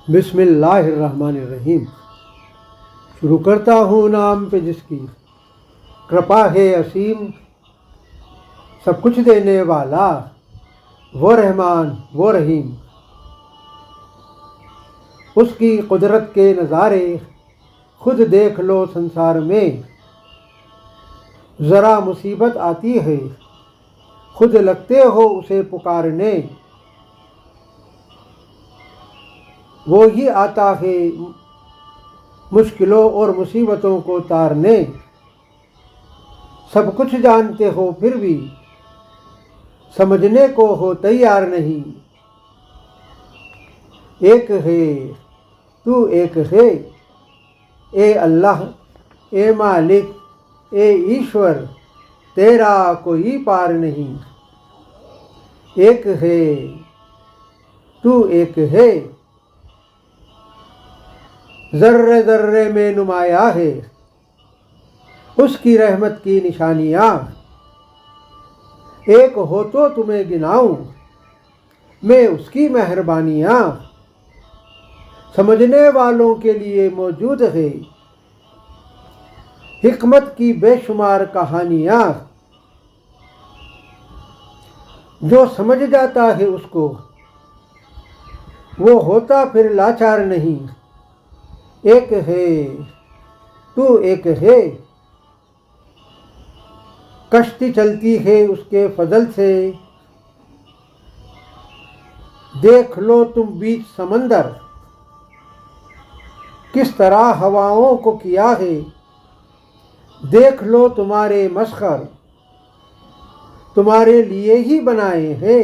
बिस्मिल्लाहिर्रहमानिर्रहीम। शुरू करता हूँ नाम पे जिसकी कृपा है असीम, सब कुछ देने वाला वो रहमान वो रहीम। उसकी कुदरत के नज़ारे खुद देख लो संसार में, ज़रा मुसीबत आती है खुद लगते हो उसे पुकारने। वो ही आता है मुश्किलों और मुसीबतों को तारने। सब कुछ जानते हो फिर भी समझने को हो तैयार नहीं। एक है तू एक है, ए अल्लाह ए मालिक ए ईश्वर, तेरा कोई पार नहीं। एक है तू एक है, ज़र्रे ज़र्रे में नुमाया है उसकी रहमत की निशानियाँ। एक हो तो तुम्हें गिनाऊं मैं उसकी मेहरबानियाँ। समझने वालों के लिए मौजूद है हिकमत की बेशुमार कहानियाँ। जो समझ जाता है उसको वो होता फिर लाचार नहीं। एक है तू एक है, कश्ती चलती है उसके फजल से। देख लो तुम बीच समंदर किस तरह हवाओं को किया है। देख लो तुम्हारे मस्खर तुम्हारे लिए ही बनाए हैं।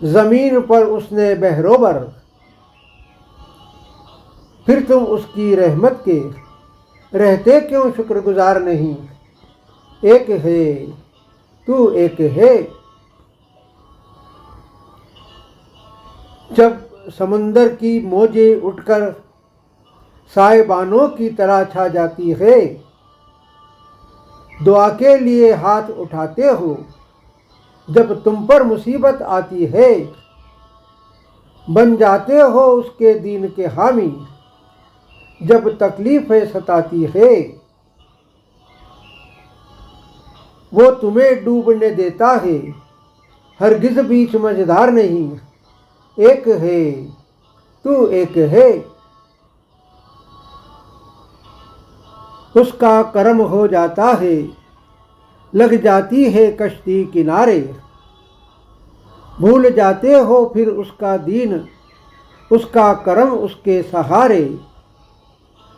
ज़मीन पर उसने बहरोबर, फिर तुम उसकी रहमत के रहते क्यों शुक्रगुजार नहीं। एक है तू एक है, जब समंदर की मौजें उठकर साहिबानों की तरह छा जाती है। दुआ के लिए हाथ उठाते हो जब तुम पर मुसीबत आती है। बन जाते हो उसके दीन के हामी जब तकलीफ़ें सताती है। वो तुम्हें डूबने देता है हरगिज़ बीच मझधार नहीं। एक है तू एक है, उसका करम हो जाता है लग जाती है कश्ती किनारे। भूल जाते हो फिर उसका दीन उसका करम उसके सहारे।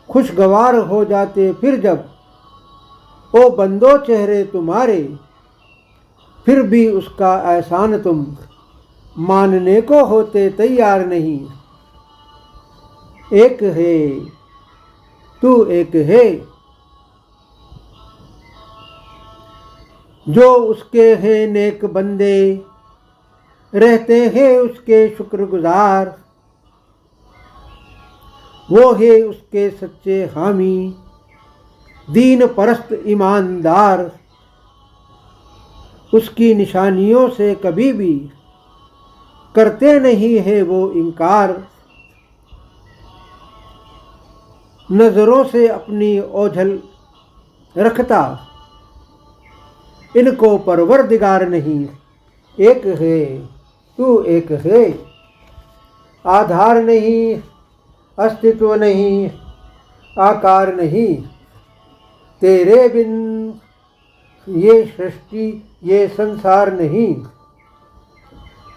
खुशगवार हो जाते फिर जब ओ बंदो चेहरे तुम्हारे। फिर भी उसका एहसान तुम मानने को होते तैयार नहीं। एक है तू एक है, जो उसके हैं नेक बंदे रहते हैं उसके शुक्रगुजार। वो है उसके सच्चे हामी दीन परस्त ईमानदार। उसकी निशानियों से कभी भी करते नहीं है वो इनकार। नज़रों से अपनी ओझल रखता इनको परवरदिगार नहीं। एक है तू एक है, आधार नहीं अस्तित्व नहीं आकार नहीं। तेरे बिन ये सृष्टि ये संसार नहीं।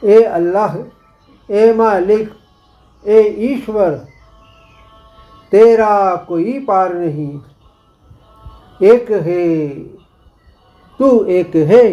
ए अल्लाह ए मालिक ए ईश्वर, तेरा कोई पार नहीं। एक है तू एक है।